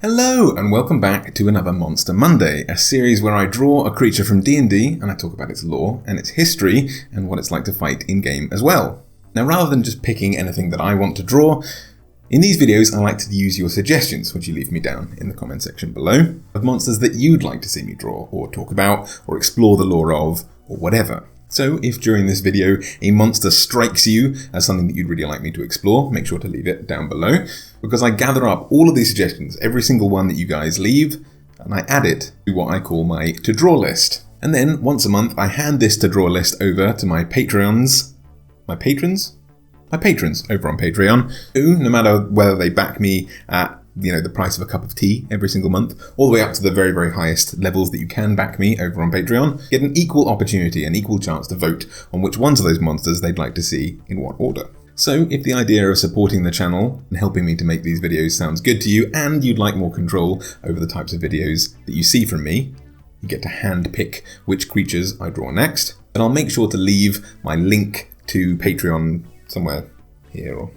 Hello and welcome back to another Monster Monday, a series where I draw a creature from D&D and I talk about its lore and its history and what it's like to fight in-game as well. Now rather than just picking anything that I want to draw, in these videos I like to use your suggestions, which you leave me down in the comment section below, of monsters that you'd like to see me draw or talk about or explore the lore of or whatever. So if during this video a monster strikes you as something that you'd really like me to explore, make sure to leave it down below, because I gather up all of these suggestions, every single one that you guys leave, and I add it to what I call my to-draw list. And then once a month I hand this to-draw list over to my patrons over on Patreon, who, no matter whether they back me at the price of a cup of tea every single month, all the way up to the very, very highest levels that you can back me over on Patreon, get an equal opportunity, an equal chance to vote on which ones of those monsters they'd like to see in what order. So if the idea of supporting the channel and helping me to make these videos sounds good to you, and you'd like more control over the types of videos that you see from me, you get to hand pick which creatures I draw next, and I'll make sure to leave my link to Patreon somewhere here or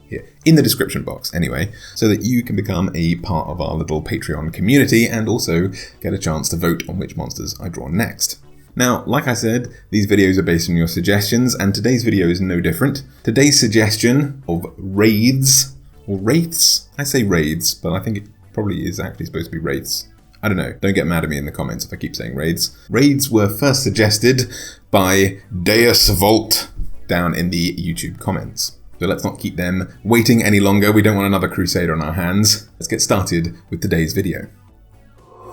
here, in the description box anyway, so that you can become a part of our little Patreon community and also get a chance to vote on which monsters I draw next. Now, like I said, these videos are based on your suggestions, and today's video is no different. Today's suggestion of wraiths, or wraiths? I say wraiths, but I think it probably is actually supposed to be wraiths. I don't know, don't get mad at me in the comments if I keep saying wraiths. Wraiths were first suggested by Deus Volt down in the YouTube comments. So let's not keep them waiting any longer. We don't want another Crusader on our hands. Let's get started with today's video.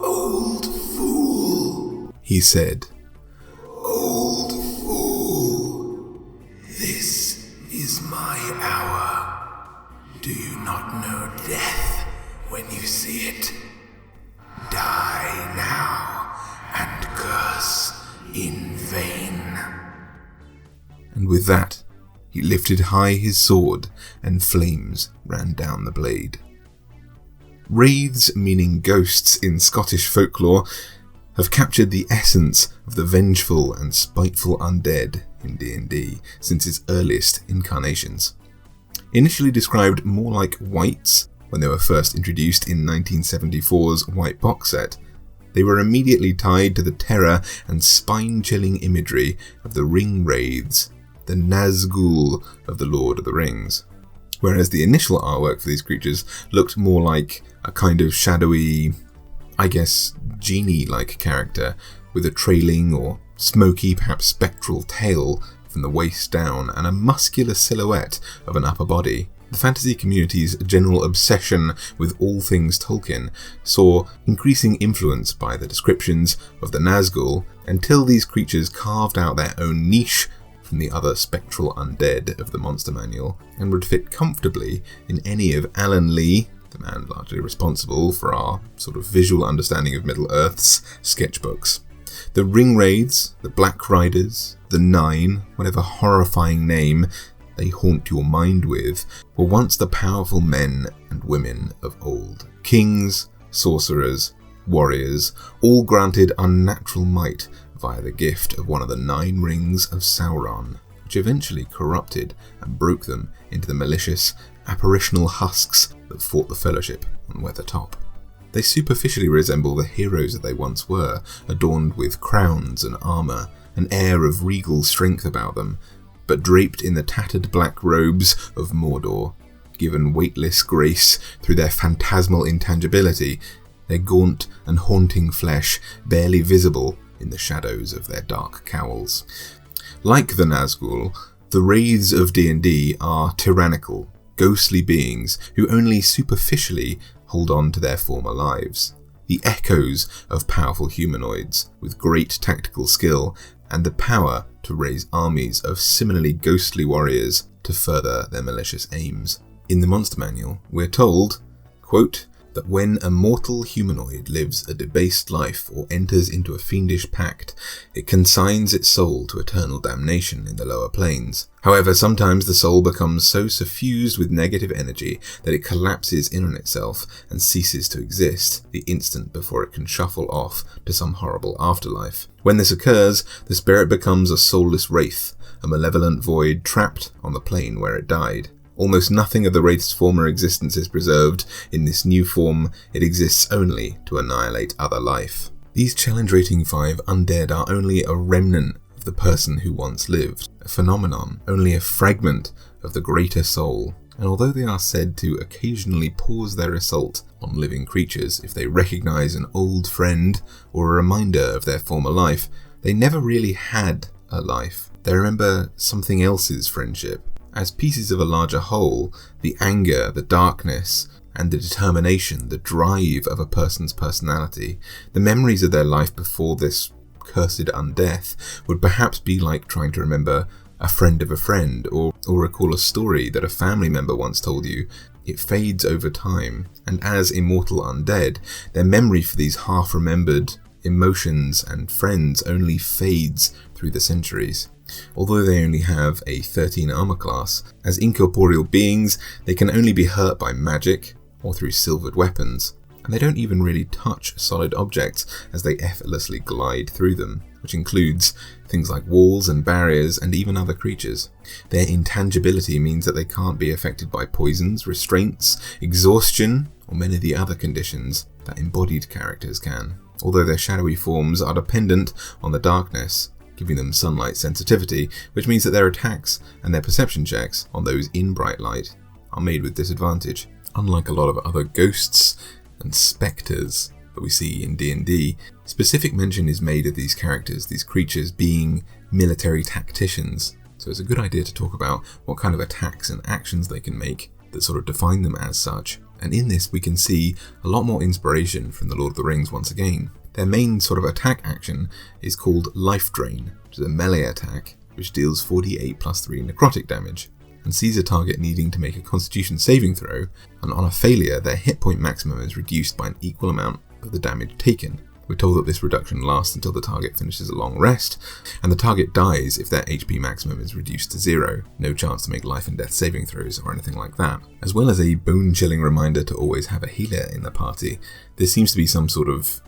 Old fool, he said. Old fool, this is my hour. Do you not know death when you see it? Die now and curse in vain. And with that, he lifted high his sword, and flames ran down the blade. Wraiths, meaning ghosts in Scottish folklore, have captured the essence of the vengeful and spiteful undead in D&D since its earliest incarnations. Initially described more like wights when they were first introduced in 1974's White Box set, they were immediately tied to the terror and spine-chilling imagery of the Ring Wraiths, the Nazgul of the Lord of the Rings, whereas the initial artwork for these creatures looked more like a kind of shadowy, genie-like character with a trailing or smoky, perhaps spectral tail from the waist down and a muscular silhouette of an upper body. The fantasy community's general obsession with all things Tolkien saw increasing influence by the descriptions of the Nazgul until these creatures carved out their own niche from the other spectral undead of the Monster Manual, and would fit comfortably in any of Alan Lee, the man largely responsible for our sort of visual understanding of Middle-earth's sketchbooks. The Ring Wraiths, the Black Riders, the Nine, whatever horrifying name they haunt your mind with, were once the powerful men and women of old. Kings, sorcerers, warriors, all granted unnatural might via the gift of one of the 9 rings of Sauron, which eventually corrupted and broke them into the malicious, apparitional husks that fought the Fellowship on Weathertop. They superficially resemble the heroes that they once were, adorned with crowns and armour, an air of regal strength about them, but draped in the tattered black robes of Mordor, given weightless grace through their phantasmal intangibility, their gaunt and haunting flesh barely visible in the shadows of their dark cowls. Like the Nazgul, the Wraiths of D&D are tyrannical, ghostly beings who only superficially hold on to their former lives. The echoes of powerful humanoids with great tactical skill and the power to raise armies of similarly ghostly warriors to further their malicious aims. In the Monster Manual, we're told, quote, that when a mortal humanoid lives a debased life or enters into a fiendish pact, it consigns its soul to eternal damnation in the lower planes. However, sometimes the soul becomes so suffused with negative energy that it collapses in on itself and ceases to exist the instant before it can shuffle off to some horrible afterlife. When this occurs, the spirit becomes a soulless wraith, a malevolent void trapped on the plane where it died. Almost nothing of the Wraith's former existence is preserved. In this new form, it exists only to annihilate other life. These challenge rating 5 undead are only a remnant of the person who once lived, a phenomenon, only a fragment of the greater soul. And although they are said to occasionally pause their assault on living creatures if they recognize an old friend or a reminder of their former life, they never really had a life. They remember something else's friendship. As pieces of a larger whole, the anger, the darkness, and the determination, the drive of a person's personality, the memories of their life before this cursed undeath would perhaps be like trying to remember a friend of a friend, or recall a story that a family member once told you. It fades over time, and as immortal undead, their memory for these half-remembered emotions and friends only fades through the centuries. Although they only have a 13 armor class, as incorporeal beings, they can only be hurt by magic or through silvered weapons, and they don't even really touch solid objects as they effortlessly glide through them, which includes things like walls and barriers and even other creatures. Their intangibility means that they can't be affected by poisons, restraints, exhaustion, or many of the other conditions that embodied characters can, although their shadowy forms are dependent on the darkness, giving them sunlight sensitivity, which means that their attacks and their perception checks on those in bright light are made with disadvantage. Unlike a lot of other ghosts and spectres that we see in D&D, specific mention is made of these characters, these creatures, being military tacticians. So it's a good idea to talk about what kind of attacks and actions they can make that sort of define them as such. And in this we can see a lot more inspiration from the Lord of the Rings once again. Their main sort of attack action is called Life Drain, which is a melee attack which deals 48 plus 3 necrotic damage, and sees a target needing to make a Constitution saving throw, and on a failure their hit point maximum is reduced by an equal amount of the damage taken. We're told that this reduction lasts until the target finishes a long rest, and the target dies if their HP maximum is reduced to 0, no chance to make life and death saving throws or anything like that. As well as a bone-chilling reminder to always have a healer in the party, there seems to be some sort of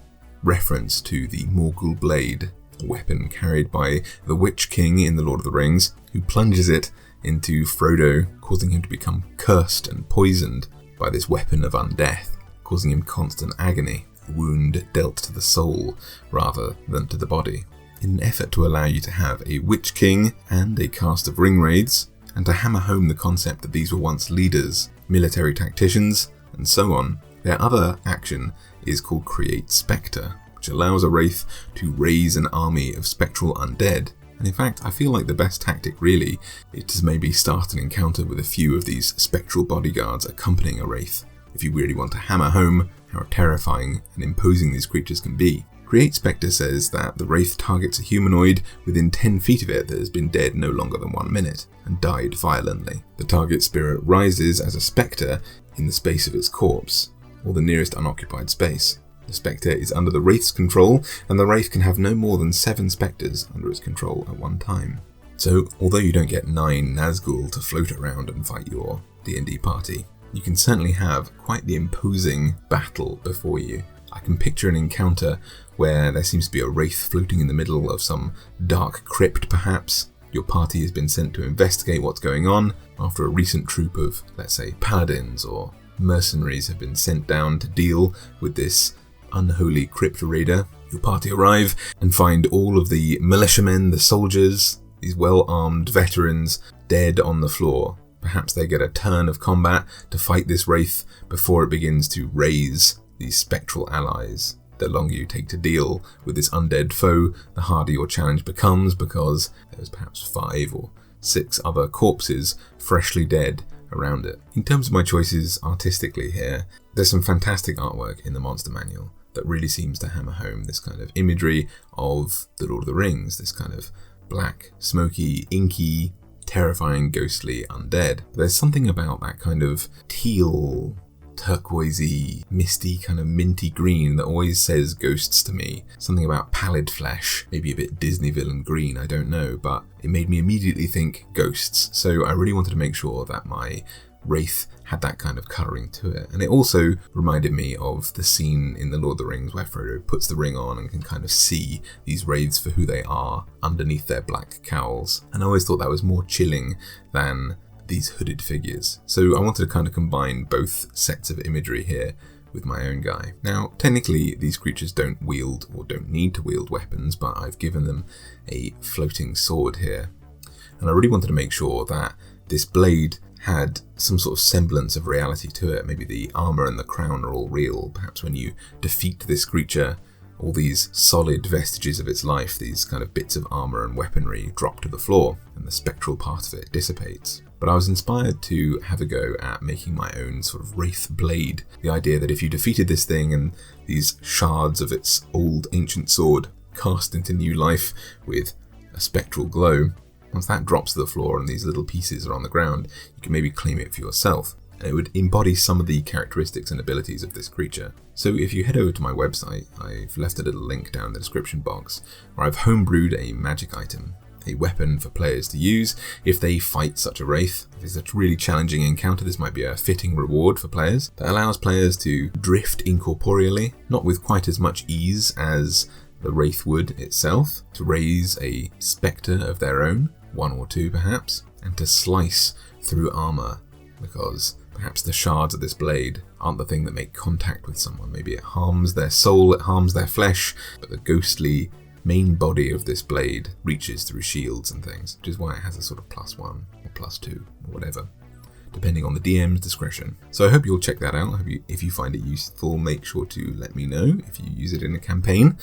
reference to the Morgul blade, a weapon carried by the Witch King in The Lord of the Rings, who plunges it into Frodo, causing him to become cursed and poisoned by this weapon of undeath, causing him constant agony, a wound dealt to the soul rather than to the body. In an effort to allow you to have a Witch King and a cast of Ring Wraiths, and to hammer home the concept that these were once leaders, military tacticians, and so on, their other action is called Create Spectre, which allows a Wraith to raise an army of spectral undead. And in fact, I feel like the best tactic really is to maybe start an encounter with a few of these spectral bodyguards accompanying a Wraith, if you really want to hammer home how terrifying and imposing these creatures can be. Create Spectre says that the Wraith targets a humanoid within 10 feet of it that has been dead no longer than 1 minute and died violently. The target spirit rises as a spectre in the space of its corpse, or the nearest unoccupied space. The Spectre is under the Wraith's control, and the Wraith can have no more than 7 Spectres under its control at one time. So, although you don't get 9 Nazgul to float around and fight your D&D party, you can certainly have quite the imposing battle before you. I can picture an encounter where there seems to be a Wraith floating in the middle of some dark crypt perhaps. Your party has been sent to investigate what's going on after a recent troop of, let's say, paladins or mercenaries have been sent down to deal with this unholy crypt raider. Your party arrive and find all of the militiamen, the soldiers, these well-armed veterans, dead on the floor. Perhaps they get a turn of combat to fight this Wraith before it begins to raise these spectral allies. The longer you take to deal with this undead foe, the harder your challenge becomes, because there's perhaps 5 or 6 other corpses freshly dead around it. In terms of my choices artistically here, there's some fantastic artwork in the monster manual that really seems to hammer home this kind of imagery of the Lord of the Rings, this kind of black, smoky, inky, terrifying, ghostly undead. There's something about that kind of teal, turquoisey, misty, kind of minty green that always says ghosts to me. Something about pallid flesh, maybe a bit Disney villain green, I don't know, but it made me immediately think ghosts. So I really wanted to make sure that my Wraith had that kind of colouring to it. And it also reminded me of the scene in The Lord of the Rings where Frodo puts the ring on and can kind of see these wraiths for who they are underneath their black cowls. And I always thought that was more chilling than these hooded figures. So I wanted to kind of combine both sets of imagery here with my own guy. Now, technically, these creatures don't wield or don't need to wield weapons, but I've given them a floating sword here. And I really wanted to make sure that this blade had some sort of semblance of reality to it. Maybe the armor and the crown are all real. Perhaps when you defeat this creature, all these solid vestiges of its life, these kind of bits of armor and weaponry, drop to the floor, and the spectral part of it dissipates. But I was inspired to have a go at making my own sort of Wraith blade. The idea that if you defeated this thing and these shards of its old ancient sword cast into new life with a spectral glow, once that drops to the floor and these little pieces are on the ground, you can maybe claim it for yourself. And it would embody some of the characteristics and abilities of this creature. So if you head over to my website, I've left a little link down in the description box where I've homebrewed a magic item, a weapon for players to use if they fight such a Wraith. If it's a really challenging encounter, this might be a fitting reward for players that allows players to drift incorporeally, not with quite as much ease as the Wraith would itself, to raise a Spectre of their own, one or two perhaps, and to slice through armor, because perhaps the shards of this blade aren't the thing that make contact with someone. Maybe it harms their soul, it harms their flesh, but the ghostly main body of this blade reaches through shields and things, which is why it has a sort of +1 or +2 or whatever, depending on the DM's discretion. So I hope you'll check that out. If you find it useful, make sure to let me know if you use it in a campaign.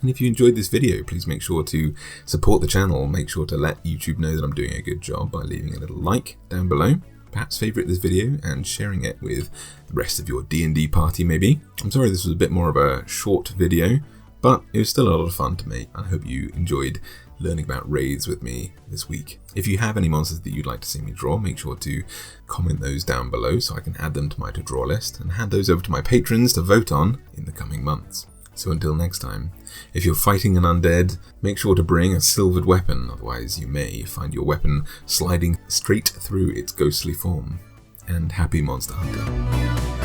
And if you enjoyed this video, please make sure to support the channel. Make sure to let YouTube know that I'm doing a good job by leaving a little like down below. Perhaps favourite this video and sharing it with the rest of your D&D party maybe. I'm sorry this was a bit more of a short video, but it was still a lot of fun to make. I hope you enjoyed learning about Wraiths with me this week. If you have any monsters that you'd like to see me draw, make sure to comment those down below so I can add them to my to-draw list and hand those over to my patrons to vote on in the coming months. So until next time, if you're fighting an undead, make sure to bring a silvered weapon, otherwise you may find your weapon sliding straight through its ghostly form. And happy monster hunting.